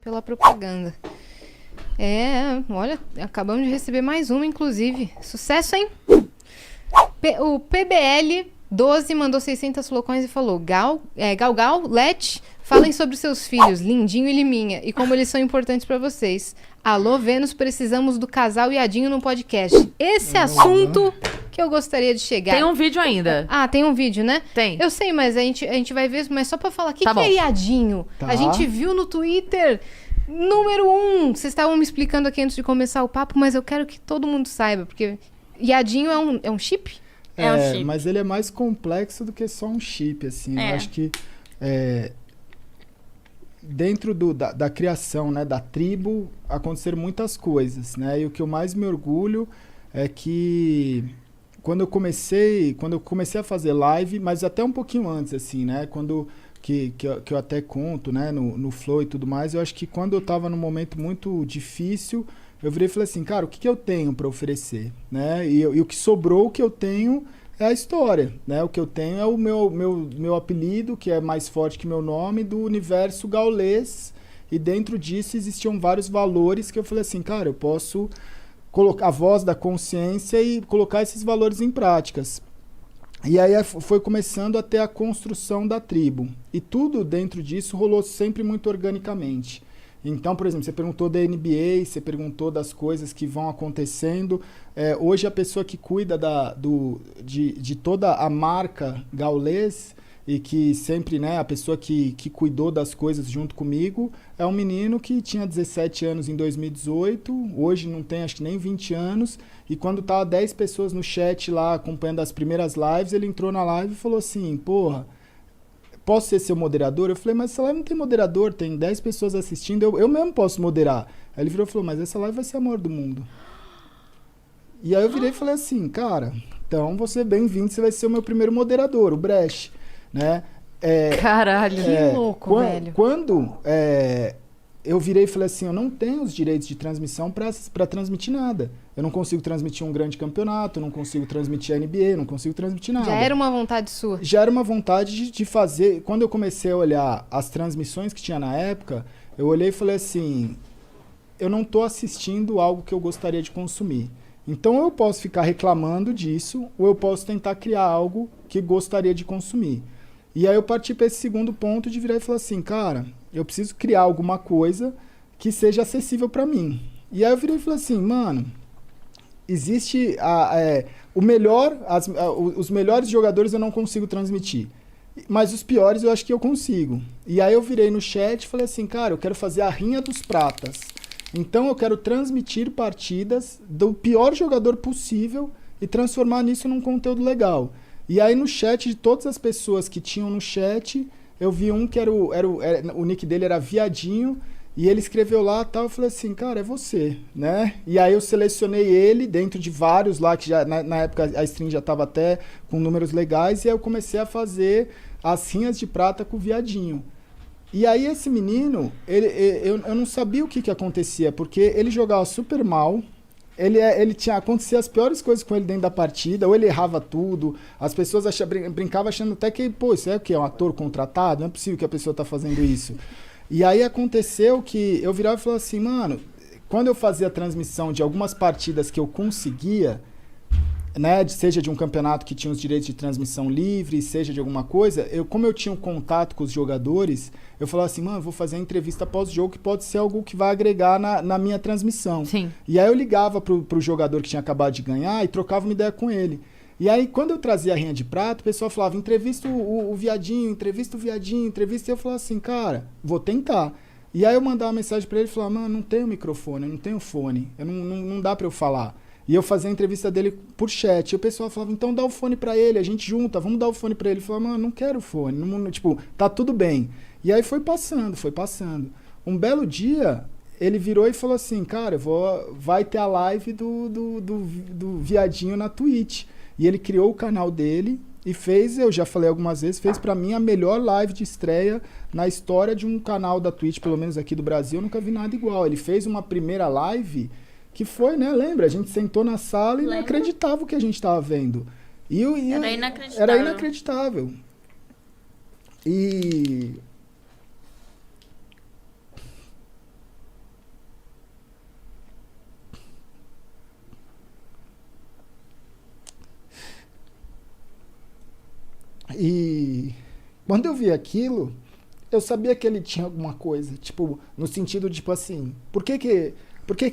pela propaganda. Olha, acabamos de receber mais uma, inclusive. Sucesso, hein? O PBL 12 mandou 600 flocões e falou: Gal, Let, falem sobre seus filhos, Lindinho e Liminha, e como eles são importantes pra vocês. Alô, Vênus, precisamos do casal Iadinho no podcast. Esse assunto que eu gostaria de chegar. Tem um vídeo ainda. Ah, tem um vídeo, né? Tem. Eu sei, mas a gente vai ver, mas só pra falar, o que Tá bom. é Iadinho? Tá. A gente viu no Twitter, número 1. Vocês estavam me explicando aqui antes de começar o papo, mas eu quero que todo mundo saiba, porque Iadinho é um chip? É um chip. Mas ele é mais complexo do que só um chip, assim. É. Eu acho que dentro da criação, né, da tribo, aconteceram muitas coisas, né? E o que eu mais me orgulho é que quando eu comecei a fazer live, mas até um pouquinho antes, assim, né? Que eu até conto, né, no Flow e tudo mais, eu acho que quando eu tava num momento muito difícil, eu virei e falei assim, cara, o que eu tenho para oferecer, né? E o que sobrou, o que eu tenho é a história, né? O que eu tenho é o meu apelido, que é mais forte que meu nome, do universo gaulês, e dentro disso existiam vários valores que eu falei assim, cara, eu posso colocar a voz da consciência e colocar esses valores em práticas. E aí foi começando a ter a construção da tribo. E tudo dentro disso rolou sempre muito organicamente. Então, por exemplo, você perguntou da NBA, você perguntou das coisas que vão acontecendo. Hoje a pessoa que cuida de toda a marca gaulês e que sempre, né, a pessoa que cuidou das coisas junto comigo é um menino que tinha 17 anos em 2018, hoje não tem acho que nem 20 anos, e quando tava 10 pessoas no chat lá acompanhando as primeiras lives, ele entrou na live e falou assim, porra, posso ser seu moderador? Eu falei, mas essa live não tem moderador, tem 10 pessoas assistindo, eu mesmo posso moderar. Aí ele virou e falou, mas essa live vai ser a maior do mundo. E aí eu virei e falei assim, cara, então você é bem-vindo, você vai ser o meu primeiro moderador, o Brecht, né? Caralho. Que louco, velho. Quando eu virei e falei assim, eu não tenho os direitos de transmissão para transmitir nada. Eu não consigo transmitir um grande campeonato, eu não consigo transmitir a NBA, não consigo transmitir nada. Já era uma vontade sua? Já era uma vontade de fazer. Quando eu comecei a olhar as transmissões que tinha na época, eu olhei e falei assim, eu não estou assistindo algo que eu gostaria de consumir. Então eu posso ficar reclamando disso, ou eu posso tentar criar algo que gostaria de consumir. E aí eu parti para esse segundo ponto de virar e falar assim, cara, eu preciso criar alguma coisa que seja acessível para mim. E aí eu virei e falei assim, mano, existe os melhores jogadores eu não consigo transmitir, mas os piores eu acho que eu consigo. E aí eu virei no chat e falei assim, cara, eu quero fazer a rinha dos pratas. Então eu quero transmitir partidas do pior jogador possível e transformar nisso num conteúdo legal. E aí no chat, de todas as pessoas que tinham no chat, eu vi um que o nick dele era Viadinho, e ele escreveu lá tal, eu falei assim, cara, é você, né? E aí eu selecionei ele dentro de vários lá, que já na época a stream já estava até com números legais, e aí eu comecei a fazer as rinhas de prata com o Viadinho. E aí esse menino, eu não sabia o que acontecia, porque ele jogava super mal, acontecia as piores coisas com ele dentro da partida, ou ele errava tudo, as pessoas brincavam achando até que, pô, isso é o quê? É um ator contratado? Não é possível que a pessoa tá fazendo isso. E aí aconteceu que eu virava e falava assim, mano, quando eu fazia a transmissão de algumas partidas que eu conseguia, né, seja de um campeonato que tinha os direitos de transmissão livre, seja de alguma coisa, como eu tinha um contato com os jogadores, eu falava assim, mano, eu vou fazer a entrevista pós-jogo que pode ser algo que vai agregar na minha transmissão. Sim. E aí eu ligava pro jogador que tinha acabado de ganhar e trocava uma ideia com ele. E aí quando eu trazia a rinha de prata, o pessoal falava, entrevista o Viadinho, entrevista o Viadinho, entrevista, e eu falava assim, cara, vou tentar. E aí eu mandava uma mensagem pra ele e falava, mano, não tenho microfone, eu não tenho fone, não dá pra eu falar. E eu fazia a entrevista dele por chat. E o pessoal falava, então dá o fone pra ele, a gente junta, vamos dar o fone pra ele. Ele falava, mano, não quero fone. Tipo, tá tudo bem. E aí foi passando. Um belo dia, ele virou e falou assim, cara, vai ter a live do Viadinho na Twitch. E ele criou o canal dele e fez, eu já falei algumas vezes, fez pra mim a melhor live de estreia na história de um canal da Twitch, pelo menos aqui do Brasil, eu nunca vi nada igual. Ele fez uma primeira live que foi, né, lembra? A gente sentou na sala e não acreditava o que a gente estava vendo. Era inacreditável. Era inacreditável. E E quando eu vi aquilo, eu sabia que ele tinha alguma coisa, tipo, no sentido, tipo assim, por que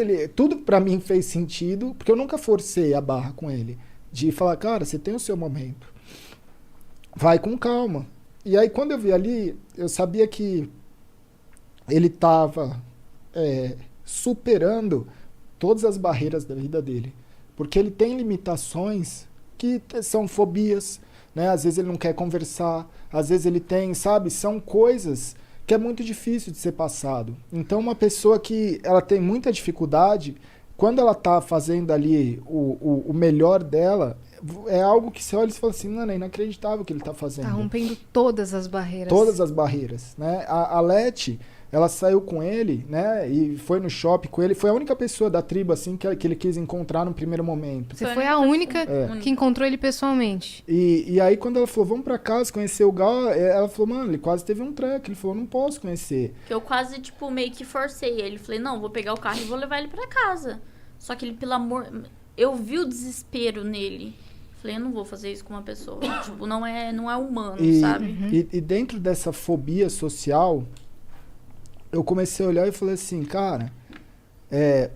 ele... Tudo pra mim fez sentido, porque eu nunca forcei a barra com ele. De falar, cara, você tem o seu momento. Vai com calma. E aí, quando eu vi ali, eu sabia que ele tava superando todas as barreiras da vida dele. Porque ele tem limitações que são fobias, né? Às vezes ele não quer conversar, às vezes ele tem, sabe? São coisas que é muito difícil de ser passado. Então, uma pessoa que ela tem muita dificuldade, quando ela tá fazendo ali o melhor dela, é algo que você olha e fala assim, mano, é inacreditável o que ele tá fazendo. Tá rompendo todas as barreiras. Todas as barreiras, né? A Leti, ela saiu com ele, né? E foi no shopping com ele. Foi a única pessoa da tribo, assim, que ele quis encontrar no primeiro momento. Você foi a única que encontrou ele pessoalmente. E aí, quando ela falou, vamos pra casa conhecer o Gal, ela falou, mano, ele quase teve um treco. Ele falou, não posso conhecer. Que eu quase, tipo, meio que forcei ele. Falei, não, vou pegar o carro e vou levar ele pra casa. Só que ele, pelo amor... Eu vi o desespero nele. Falei, eu não vou fazer isso com uma pessoa. Tipo, não é humano, sabe? E dentro dessa fobia social... Eu comecei a olhar e falei assim, cara,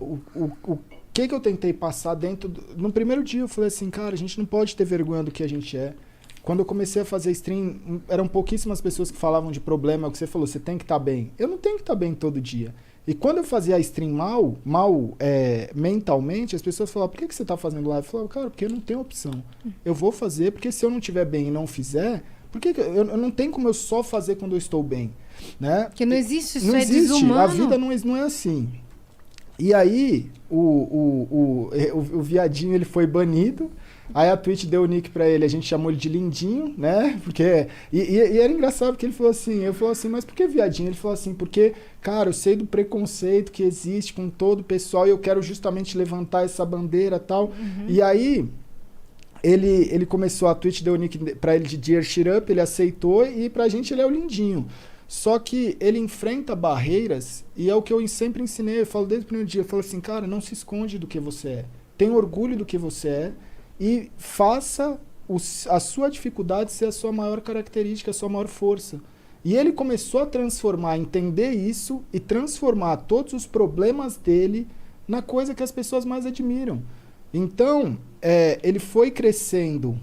o que eu tentei passar dentro... No primeiro dia eu falei assim, cara, a gente não pode ter vergonha do que a gente é. Quando eu comecei a fazer stream, eram pouquíssimas pessoas que falavam de problema, é o que você falou, você tem que estar bem. Eu não tenho que estar bem todo dia. E quando eu fazia a stream mal mentalmente, as pessoas falavam, por que você está fazendo live? Eu falava, cara, porque eu não tenho opção. Eu vou fazer, porque se eu não estiver bem e não fizer, porque eu não tenho como eu só fazer quando eu estou bem. Né? Porque não existe, isso não é existe. desumano. A vida não é assim. E aí, o viadinho ele foi banido. Aí a Twitch deu o nick pra ele, a gente chamou ele de Lindinho, né? Porque, e era engraçado porque ele falou assim, eu falei assim, mas por que viadinho? Ele falou assim, porque, cara, eu sei do preconceito que existe com todo o pessoal e eu quero justamente levantar essa bandeira e tal. E aí... Ele começou, a Twitch deu o nick pra ele de Dear Shit Up, ele aceitou e pra gente ele é o Lindinho. Só que ele enfrenta barreiras e é o que eu sempre ensinei, eu falo desde o primeiro dia, eu falo assim, cara, não se esconde do que você é. Tenha orgulho do que você é e faça a sua dificuldade ser a sua maior característica, a sua maior força. E ele começou a transformar, entender isso e transformar todos os problemas dele na coisa que as pessoas mais admiram. Então, ele foi crescendo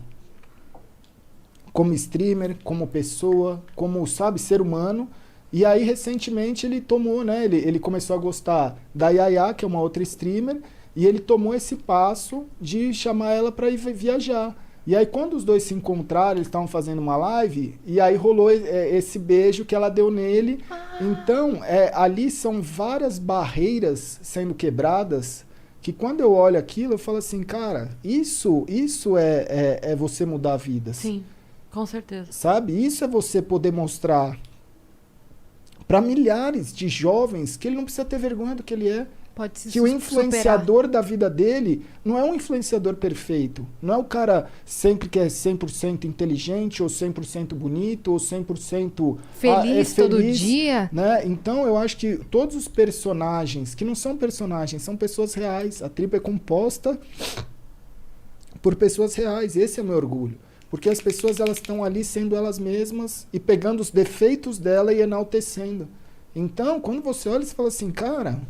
como streamer, como pessoa, como, sabe, ser humano. E aí, recentemente, ele tomou, né? Ele começou a gostar da Yaya, que é uma outra streamer, e ele tomou esse passo de chamar ela para ir viajar. E aí, quando os dois se encontraram, eles estavam fazendo uma live, e aí rolou esse beijo que ela deu nele. Então, ali são várias barreiras sendo quebradas, que quando eu olho aquilo, eu falo assim, cara, isso é você mudar vidas. Sim, com certeza. Sabe? Isso é você poder mostrar para milhares de jovens que ele não precisa ter vergonha do que ele é. Pode se que o influenciador da vida dele não é um influenciador perfeito. Não é o cara sempre que é 100% inteligente, ou 100% bonito, ou 100% feliz todo dia. Né? Então, eu acho que todos os personagens, que não são personagens, são pessoas reais. A tribo é composta por pessoas reais. Esse é o meu orgulho. Porque as pessoas elas estão ali sendo elas mesmas e pegando os defeitos dela e enaltecendo. Então, quando você olha, você fala assim, cara...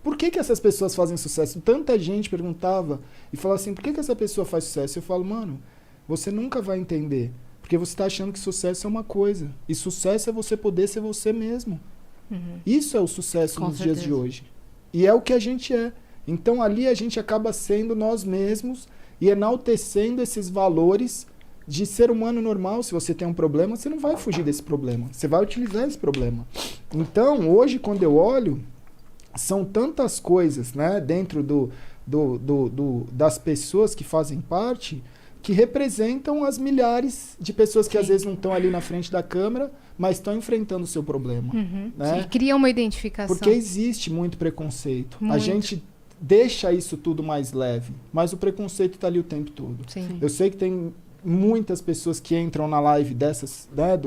Por que essas pessoas fazem sucesso? Tanta gente perguntava e falava assim, por que essa pessoa faz sucesso? Eu falo, mano, você nunca vai entender. Porque você está achando que sucesso é uma coisa. E sucesso é você poder ser você mesmo. Isso é o sucesso nos dias de hoje. E é o que a gente é. Então ali a gente acaba sendo nós mesmos e enaltecendo esses valores de ser humano normal. Se você tem um problema, você não vai fugir desse problema. Você vai utilizar esse problema. Então, hoje, quando eu olho... São tantas coisas, né, dentro das pessoas que fazem parte que representam as milhares de pessoas que às vezes não estão ali na frente da câmera, mas estão enfrentando o seu problema. Né? Sim, cria uma identificação. Porque existe muito preconceito. A gente deixa isso tudo mais leve, mas o preconceito está ali o tempo todo. Sim. Eu sei que tem muitas pessoas que entram na live dessas, né,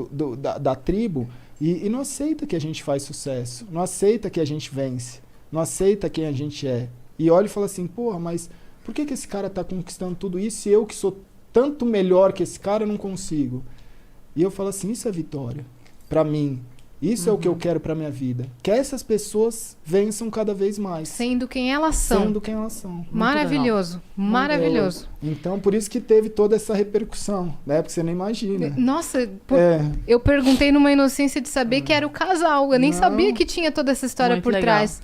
da tribo, e não aceita que a gente faz sucesso, não aceita que a gente vence, não aceita quem a gente é. E olha e fala assim, porra, mas por que esse cara tá conquistando tudo isso e eu que sou tanto melhor que esse cara não consigo? E eu falo assim, isso é vitória pra mim. Isso é o que eu quero pra minha vida. Que essas pessoas vençam cada vez mais. Sendo quem elas são. Sendo quem elas são. Maravilhoso. Maravilhoso. Então, por isso que teve toda essa repercussão, né? Porque você não imagina. Nossa, eu perguntei numa inocência de saber que era o casal. Eu nem sabia que tinha toda essa história Muito por legal. trás.